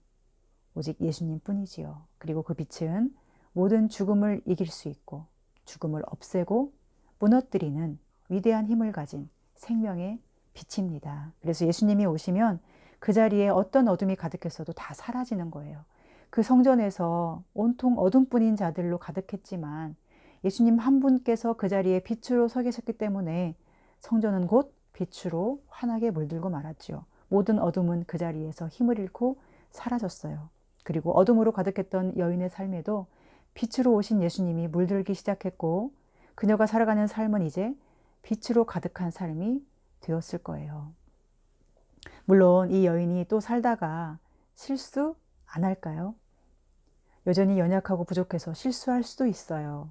[SPEAKER 4] 오직 예수님 뿐이지요. 그리고 그 빛은 모든 죽음을 이길 수 있고 죽음을 없애고 무너뜨리는 위대한 힘을 가진 생명의 빛입니다. 그래서 예수님이 오시면 그 자리에 어떤 어둠이 가득했어도 다 사라지는 거예요. 그 성전에서 온통 어둠뿐인 자들로 가득했지만 예수님 한 분께서 그 자리에 빛으로 서 계셨기 때문에 성전은 곧 빛으로 환하게 물들고 말았죠. 모든 어둠은 그 자리에서 힘을 잃고 사라졌어요. 그리고 어둠으로 가득했던 여인의 삶에도 빛으로 오신 예수님이 물들기 시작했고 그녀가 살아가는 삶은 이제 빛으로 가득한 삶이 되었을 거예요. 물론 이 여인이 또 살다가 실수 안 할까요? 여전히 연약하고 부족해서 실수할 수도 있어요.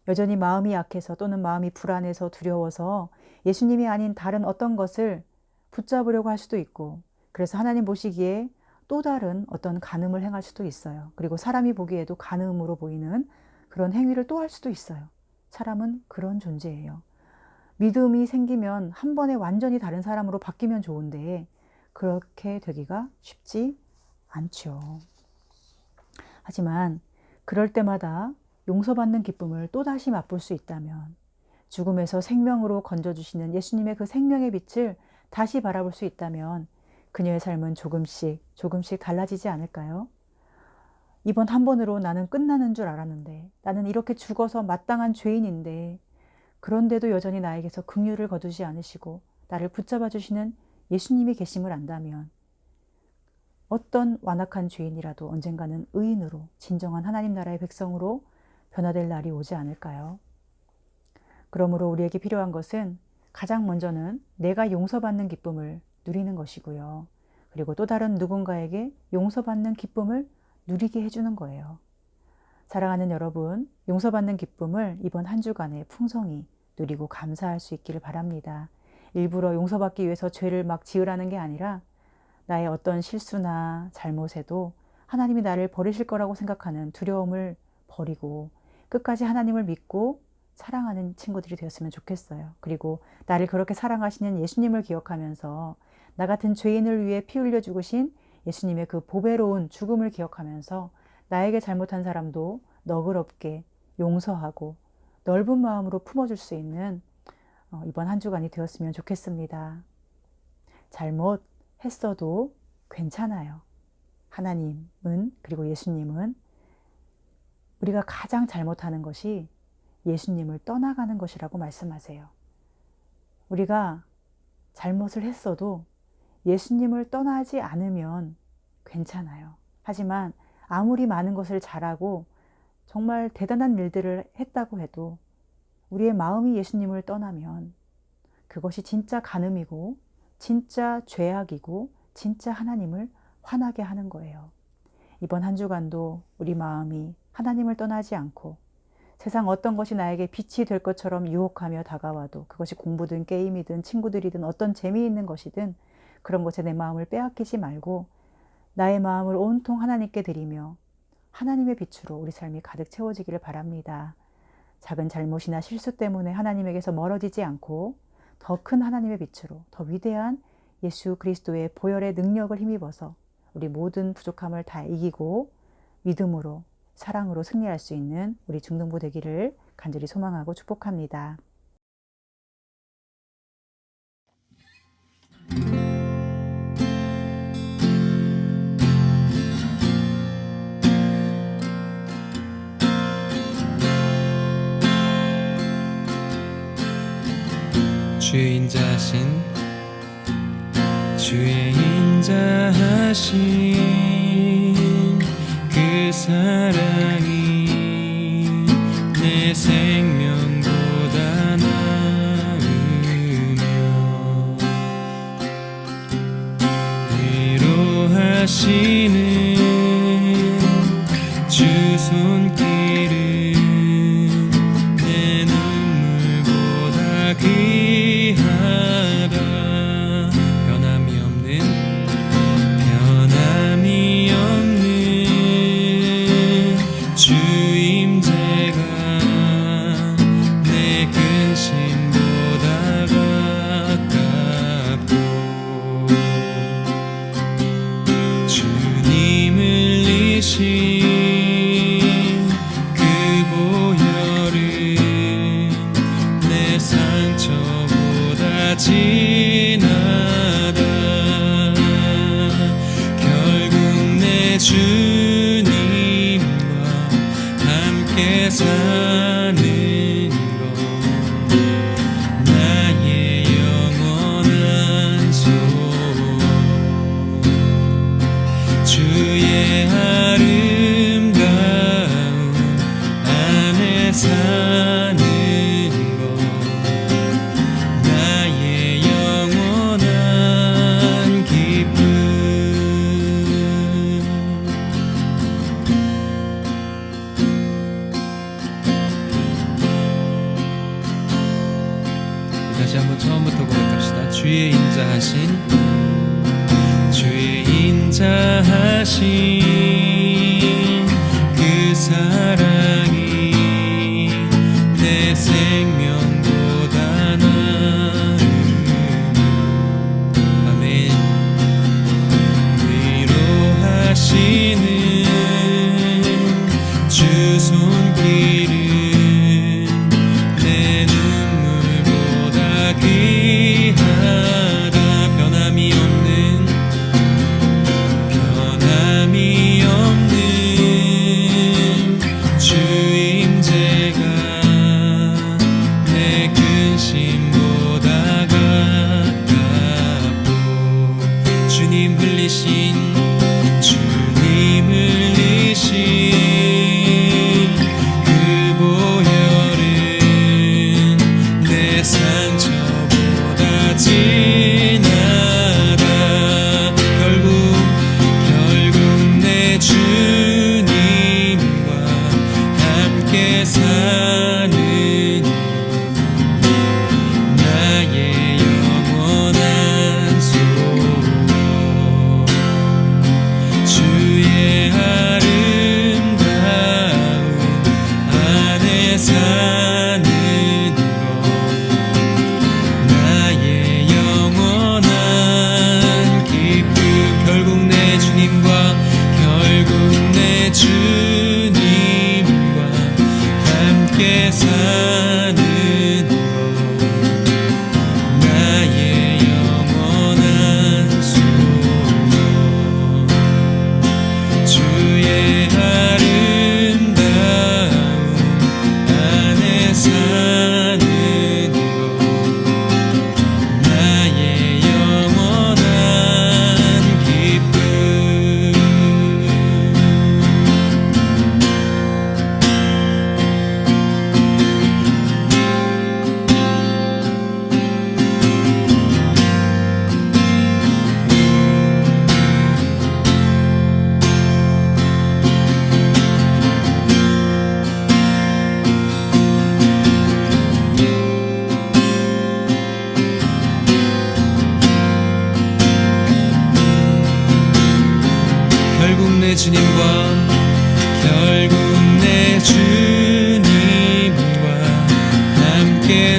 [SPEAKER 4] 여전히 마음이 약해서 또는 마음이 불안해서 두려워서 예수님이 아닌 다른 어떤 것을 붙잡으려고 할 수도 있고 그래서 하나님 보시기에 또 다른 어떤 간음을 행할 수도 있어요. 그리고 사람이 보기에도 간음으로 보이는 그런 행위를 또 할 수도 있어요. 사람은 그런 존재예요. 믿음이 생기면 한 번에 완전히 다른 사람으로 바뀌면 좋은데 그렇게 되기가 쉽지 않죠. 하지만 그럴 때마다 용서받는 기쁨을 또다시 맛볼 수 있다면 죽음에서 생명으로 건져주시는 예수님의 그 생명의 빛을 다시 바라볼 수 있다면 그녀의 삶은 조금씩 달라지지 않을까요? 이번 한 번으로 나는 끝나는 줄 알았는데 나는 이렇게 죽어서 마땅한 죄인인데 그런데도 여전히 나에게서 긍휼을 거두지 않으시고 나를 붙잡아 주시는 예수님이 계심을 안다면 어떤 완악한 죄인이라도 언젠가는 의인으로 진정한 하나님 나라의 백성으로 변화될 날이 오지 않을까요? 그러므로 우리에게 필요한 것은 가장 먼저는 내가 용서받는 기쁨을 누리는 것이고요. 그리고 또 다른 누군가에게 용서받는 기쁨을 누리게 해주는 거예요. 사랑하는 여러분, 용서받는 기쁨을 이번 한 주간에 풍성히 누리고 감사할 수 있기를 바랍니다. 일부러 용서받기 위해서 죄를 막 지으라는 게 아니라 나의 어떤 실수나 잘못에도 하나님이 나를 버리실 거라고 생각하는 두려움을 버리고 끝까지 하나님을 믿고 사랑하는 친구들이 되었으면 좋겠어요. 그리고 나를 그렇게 사랑하시는 예수님을 기억하면서 나 같은 죄인을 위해 피 흘려 죽으신 예수님의 그 보배로운 죽음을 기억하면서 나에게 잘못한 사람도 너그럽게 용서하고 넓은 마음으로 품어줄 수 있는 이번 한 주간이 되었으면 좋겠습니다. 잘못했어도 괜찮아요. 하나님은 그리고 예수님은 우리가 가장 잘못하는 것이 예수님을 떠나가는 것이라고 말씀하세요. 우리가 잘못을 했어도 예수님을 떠나지 않으면 괜찮아요. 하지만 아무리 많은 것을 잘하고 정말 대단한 일들을 했다고 해도 우리의 마음이 예수님을 떠나면 그것이 진짜 간음이고 진짜 죄악이고 진짜 하나님을 화나게 하는 거예요. 이번 한 주간도 우리 마음이 하나님을 떠나지 않고 세상 어떤 것이 나에게 빛이 될 것처럼 유혹하며 다가와도 그것이 공부든 게임이든 친구들이든 어떤 재미있는 것이든 그런 것에 내 마음을 빼앗기지 말고 나의 마음을 온통 하나님께 드리며 하나님의 빛으로 우리 삶이 가득 채워지기를 바랍니다. 작은 잘못이나 실수 때문에 하나님에게서 멀어지지 않고 더 큰 하나님의 빛으로 더 위대한 예수 그리스도의 보혈의 능력을 힘입어서 우리 모든 부족함을 다 이기고 믿음으로 사랑으로 승리할 수 있는 우리 중등부 되기를 간절히 소망하고 축복합니다.
[SPEAKER 2] 주의 인자하신 주의 인자하신 그 사랑이 내 생명보다 나으며 위로하시는 주 손길은 내 눈물보다 귀하다. 변함이 없는 주 임재가 내 근심보다 가깝고 주님 흘리신 그 보혈은 내 상처보다 진하다. 결국 내 주님과 함께 사는 것 나의 영원한 소원. 주의 아름다운 안에 사는 것 나의 영원한 기쁨. 다시 한번 처음부터 고백합시다. 주의 인자하신 그 사랑이 내 생명보다 나으며 아멘. 위로하시는 주 손길은 내 눈물보다 귀하다. 변함이 없는 주 임재가 내 근심보다 가깝고 주님 흘리신 그 보혈은 내 상처보다 진하다. 결국 내 주님과 함께 사는 나의 영원한 소원. 주의 아름다운 안에 사는 것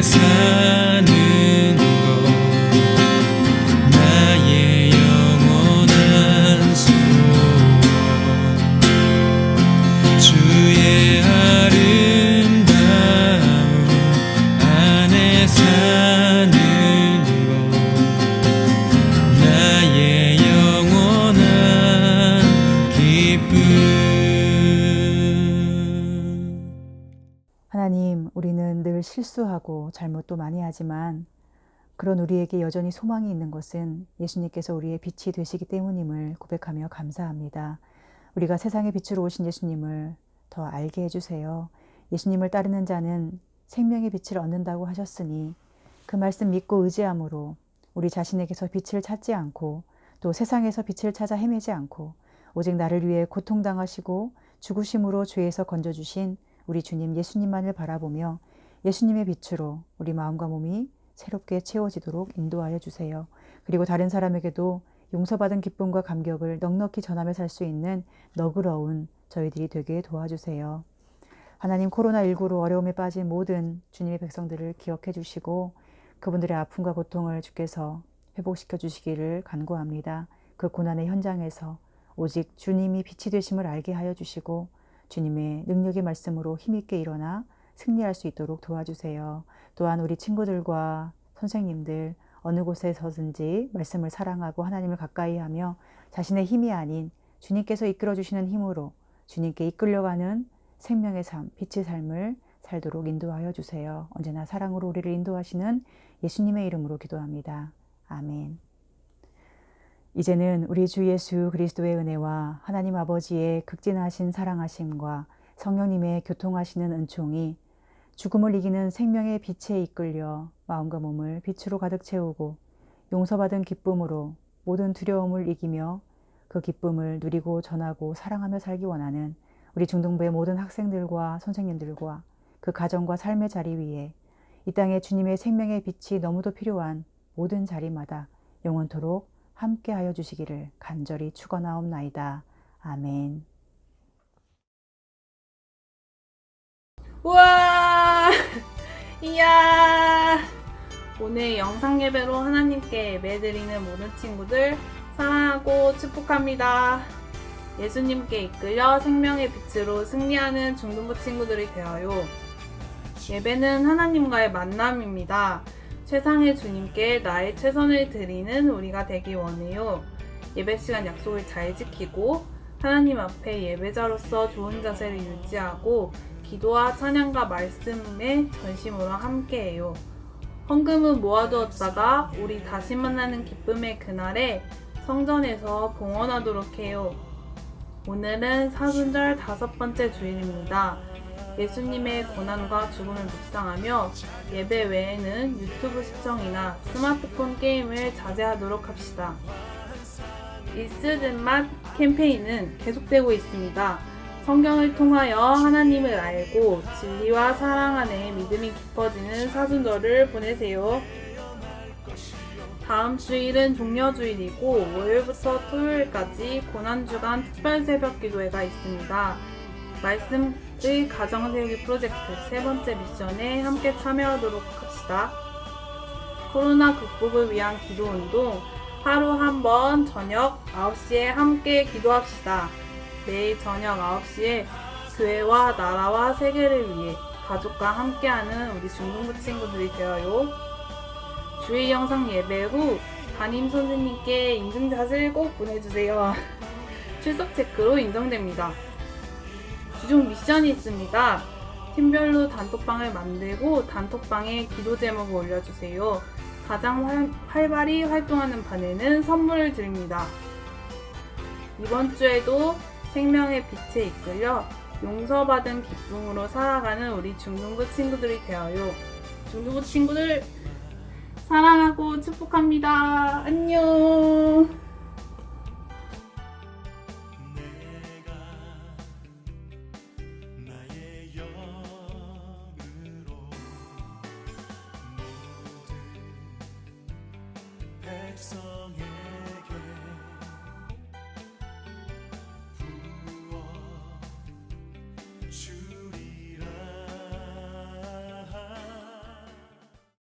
[SPEAKER 2] 사는 것 나의 영원한 소원 주의 아름다움 안에 사는 것 나의 영원한 기쁨.
[SPEAKER 4] 하나님, 우리는 늘 실수하고 잘못도 많이 하지만 그런 우리에게 여전히 소망이 있는 것은 예수님께서 우리의 빛이 되시기 때문임을 고백하며 감사합니다. 우리가 세상의 빛으로 오신 예수님을 더 알게 해주세요. 예수님을 따르는 자는 생명의 빛을 얻는다고 하셨으니 그 말씀 믿고 의지함으로 우리 자신에게서 빛을 찾지 않고 또 세상에서 빛을 찾아 헤매지 않고 오직 나를 위해 고통당하시고 죽으심으로 죄에서 건져주신 우리 주님 예수님만을 바라보며 예수님의 빛으로 우리 마음과 몸이 새롭게 채워지도록 인도하여 주세요. 그리고 다른 사람에게도 용서받은 기쁨과 감격을 넉넉히 전하며 살 수 있는 너그러운 저희들이 되게 도와주세요. 하나님, 코로나19로 어려움에 빠진 모든 주님의 백성들을 기억해 주시고 그분들의 아픔과 고통을 주께서 회복시켜 주시기를 간구합니다. 그 고난의 현장에서 오직 주님이 빛이 되심을 알게 하여 주시고 주님의 능력의 말씀으로 힘있게 일어나 승리할 수 있도록 도와주세요. 또한 우리 친구들과 선생님들 어느 곳에서든지 말씀을 사랑하고 하나님을 가까이 하며 자신의 힘이 아닌 주님께서 이끌어 주시는 힘으로 주님께 이끌려가는 생명의 삶, 빛의 삶을 살도록 인도하여 주세요. 언제나 사랑으로 우리를 인도하시는 예수님의 이름으로 기도합니다. 아멘. 이제는 우리 주 예수 그리스도의 은혜와 하나님 아버지의 극진하신 사랑하심과 성령님의 교통하시는 은총이 죽음을 이기는 생명의 빛에 이끌려 마음과 몸을 빛으로 가득 채우고 용서받은 기쁨으로 모든 두려움을 이기며 그 기쁨을 누리고 전하고 사랑하며 살기 원하는 우리 중등부의 모든 학생들과 선생님들과 그 가정과 삶의 자리 위에 이 땅에 주님의 생명의 빛이 너무도 필요한 모든 자리마다 영원토록 함께하여 주시기를 간절히 축원하옵나이다. 아멘.
[SPEAKER 5] 우와! 이야! 오늘 영상 예배로 하나님께 예배드리는 모든 친구들 사랑하고 축복합니다. 예수님께 이끌려 생명의 빛으로 승리하는 중등부 친구들이 되어요. 예배는 하나님과의 만남입니다. 최상의 주님께 나의 최선을 드리는 우리가 되기 원해요. 예배 시간 약속을 잘 지키고 하나님 앞에 예배자로서 좋은 자세를 유지하고 기도와 찬양과 말씀의 전심으로 함께해요. 헌금은 모아두었다가 우리 다시 만나는 기쁨의 그날에 성전에서 봉헌하도록 해요. 오늘은 사순절 5번째 주일입니다. 예수님의 고난과 죽음을 묵상하며 예배 외에는 유튜브 시청이나 스마트폰 게임을 자제하도록 합시다. 일스든 맛 캠페인은 계속되고 있습니다. 성경을 통하여 하나님을 알고 진리와 사랑 안에 믿음이 깊어지는 사순절을 보내세요. 다음 주일은 종려주일이고 월요일부터 토요일까지 고난주간 특별 새벽 기도회가 있습니다. 말씀의 가정 세우기 프로젝트 3번째 미션에 함께 참여하도록 합시다. 코로나 극복을 위한 기도운동 하루 한 번 저녁 9시에 함께 기도합시다. 매일 저녁 9시에 교회와 나라와 세계를 위해 가족과 함께하는 우리 중등부 친구들이 되어요. 주일 영상 예배 후 담임 선생님께 인증샷을 꼭 보내주세요. 출석 체크로 인정됩니다. 주중 미션이 있습니다. 팀별로 단톡방을 만들고 단톡방에 기도 제목을 올려주세요. 가장 활발히 활동하는 반에는 선물을 드립니다. 이번 주에도 생명의 빛에 이끌려 용서받은 기쁨으로 살아가는 우리 중등부 친구들이 되어요. 중등부 친구들 사랑하고 축복합니다. 안녕.
[SPEAKER 6] 주